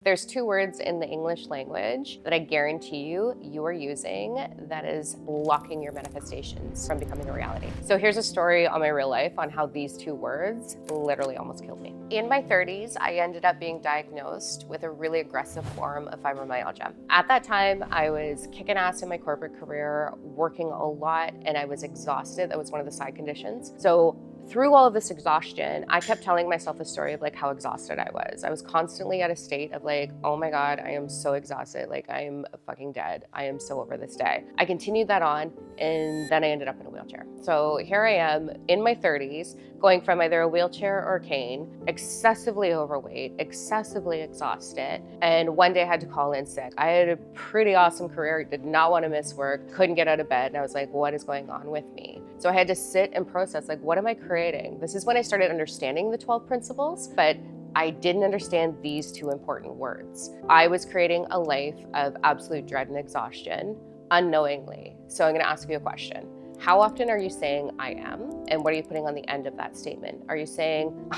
There's two words in the English language that I guarantee you are using that is blocking your manifestations from becoming a reality. So here's a story on my real life on how these two words literally almost killed me. In my 30s, I ended up being diagnosed with a really aggressive form of fibromyalgia. At that time, I was kicking ass in my corporate career, working a lot, and I was exhausted. That was one of the side conditions. So through all of this exhaustion, I kept telling myself the story of like how exhausted I was. I was constantly at a state of like, oh my God, I am so exhausted. Like I am fucking dead. I am so over this day. I continued that on and then I ended up in a wheelchair. So here I am in my 30s, going from either a wheelchair or a cane, excessively overweight, excessively exhausted. And one day I had to call in sick. I had a pretty awesome career, did not want to miss work, couldn't get out of bed. And I was like, what is going on with me? So I had to sit and process, like, what am I creating? This is when I started understanding the 12 principles, but I didn't understand these two important words. I was creating a life of absolute dread and exhaustion unknowingly. So I'm going to ask you a question. How often are you saying I am? And what are you putting on the end of that statement? Are you saying,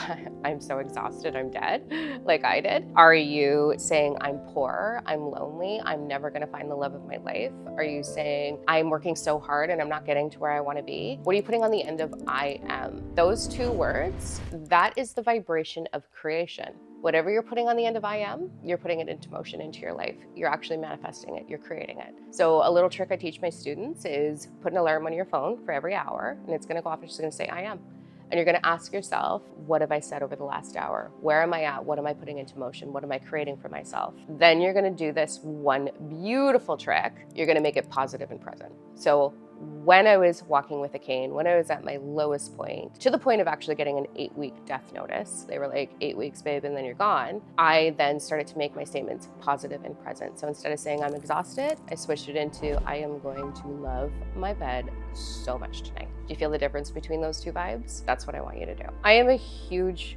I'm so exhausted, I'm dead, like I did? Are you saying I'm poor, I'm lonely, I'm never gonna find the love of my life? Are you saying I'm working so hard and I'm not getting to where I wanna be? What are you putting on the end of I am? Those two words, that is the vibration of creation. Whatever you're putting on the end of I am, you're putting it into motion into your life. You're actually manifesting it, you're creating it. So a little trick I teach my students is put an alarm on your phone for every hour, and it's gonna go off and it's just gonna say I am. And you're gonna ask yourself, what have I said over the last hour? Where am I at? What am I putting into motion? What am I creating for myself? Then you're gonna do this one beautiful trick. You're gonna make it positive and present. So when I was walking with a cane, when I was at my lowest point, to the point of actually getting an 8-week death notice, they were like, 8 weeks, babe, and then you're gone. I then started to make my statements positive and present. So instead of saying I'm exhausted, I switched it into I am going to love my bed so much tonight. Do you feel the difference between those two vibes? That's what I want you to do. I am a huge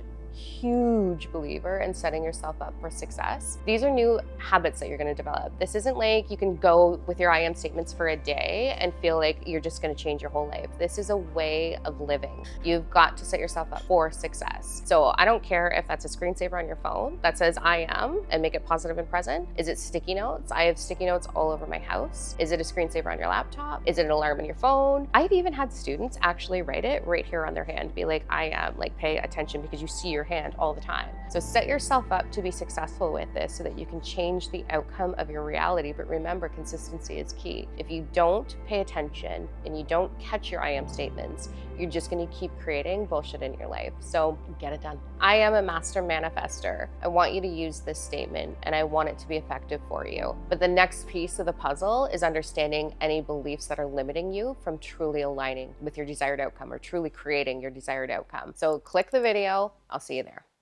believer in setting yourself up for success. These are new habits that you're going to develop. This isn't like you can go with your I am statements for a day and feel like you're just going to change your whole life. This is a way of living. You've got to set yourself up for success. So I don't care if that's a screensaver on your phone that says I am and make it positive and present. Is it sticky notes? I have sticky notes all over my house. Is it a screensaver on your laptop? Is it an alarm on your phone? I've even had students actually write it right here on their hand, be like, I am, like pay attention because you see your hand all the time. So set yourself up to be successful with this so that you can change the outcome of your reality. But remember, consistency is key. If you don't pay attention and you don't catch your I am statements, you're just going to keep creating bullshit in your life. So get it done. I am a master manifester. I want you to use this statement and I want it to be effective for you. But the next piece of the puzzle is understanding any beliefs that are limiting you from truly aligning with your desired outcome or truly creating your desired outcome. So click the video. I'll see you there.